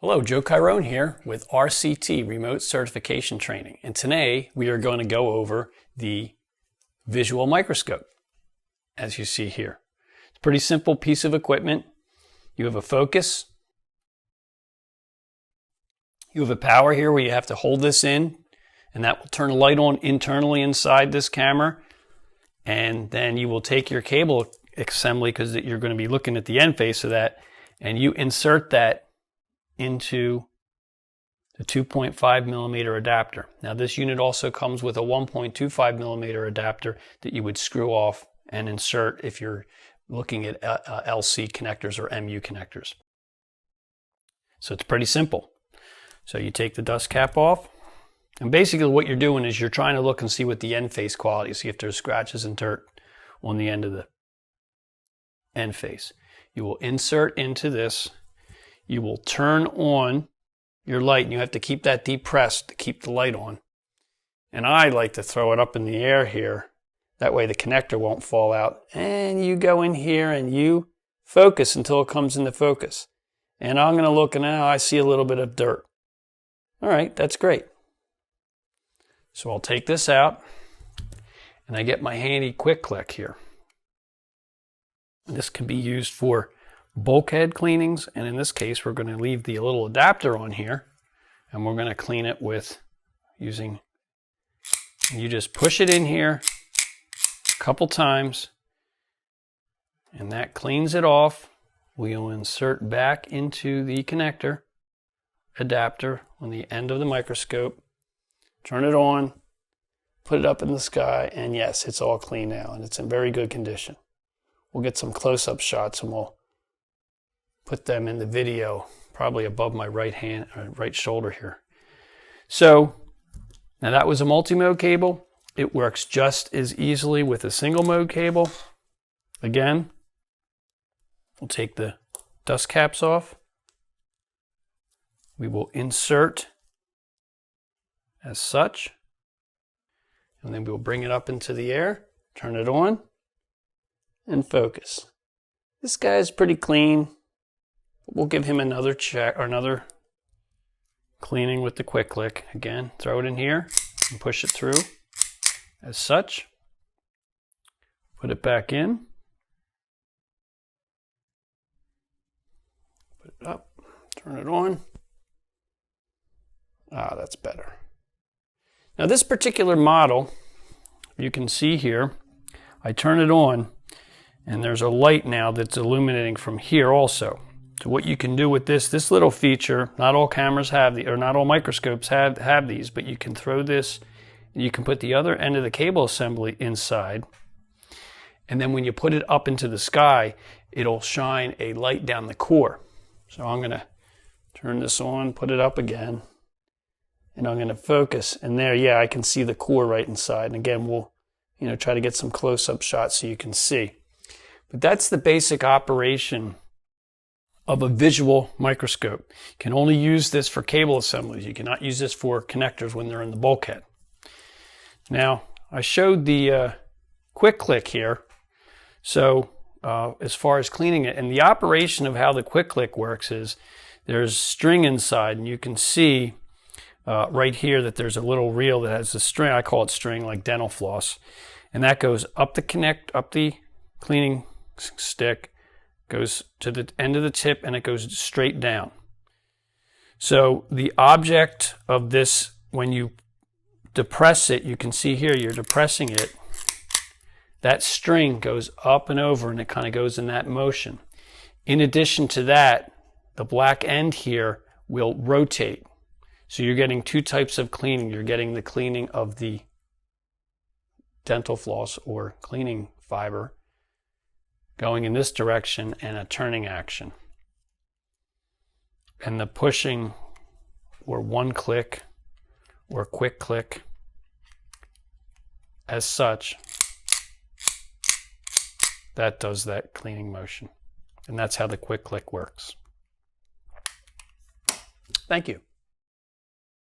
Hello, Joe Chiron here with RCT, Remote Certification Training. And today we are going to go over the visual microscope, as you see here. It's a pretty simple piece of equipment. You have a focus. You have a power here where you have to hold this in, and that will turn a light on internally inside this camera. And then you will take your cable assembly, because you're going to be looking at the end face of that, and you insert that into the 2.5 millimeter adapter. Now this unit also comes with a 1.25 millimeter adapter that you would screw off and insert if you're looking at LC connectors or MU connectors. So it's pretty simple. So you take the dust cap off, and basically what you're doing is you're trying to look and see what the end face quality is, see if there's scratches and dirt on the end of the end face. You will insert into this. You will turn on your light, and you have to keep that depressed to keep the light on. And I like to throw it up in the air here. That way the connector won't fall out. And you go in here and you focus until it comes into focus. And I'm going to look, and now I see a little bit of dirt. All right, that's great. So I'll take this out, and I get my handy quick click here. This can be used for bulkhead cleanings, and in this case we're going to leave the little adapter on here, and we're going to clean it with using, you just push it in here a couple times and that cleans it off. We'll insert back into the connector adapter on the end of the microscope, turn it on, put it up in the sky, and yes, it's all clean now and it's in very good condition. We'll get some close-up shots and we'll put them in the video, probably above my right shoulder here. So now that was a multi-mode cable. It works just as easily with a single mode cable. Again, we'll take the dust caps off. We will insert as such, and then we'll bring it up into the air, turn it on, and focus. This guy is pretty clean. We'll give him another check or another cleaning with the quick click. Again, throw it in here and push it through as such. Put it back in. Put it up, turn it on. Ah, that's better. Now this particular model, you can see here, I turn it on and there's a light now that's illuminating from here also. So what you can do with this little feature, not all cameras have or not all microscopes have these, but you can throw this and you can put the other end of the cable assembly inside. And then when you put it up into the sky, it'll shine a light down the core. So I'm going to turn this on, put it up again, and I'm going to focus. And there, yeah, I can see the core right inside. And again, we'll try to get some close-up shots so you can see. But that's the basic operation of a visual microscope. You can only use this for cable assemblies. You cannot use this for connectors when they're in the bulkhead. Now, I showed the quick click here. So as far as cleaning it, and the operation of how the quick click works is there's string inside, and you can see right here that there's a little reel that has a string. I call it string, like dental floss. And that goes up the cleaning stick, goes to the end of the tip, and it goes straight down. So the object of this, when you depress it, you can see here you're depressing it, that string goes up and over and it kind of goes in that motion. In addition to that, the black end here will rotate. So you're getting two types of cleaning. You're getting the cleaning of the dental floss or cleaning fiber going in this direction and a turning action. And the pushing or one click or quick click as such, that does that cleaning motion. And that's how the quick click works. Thank you.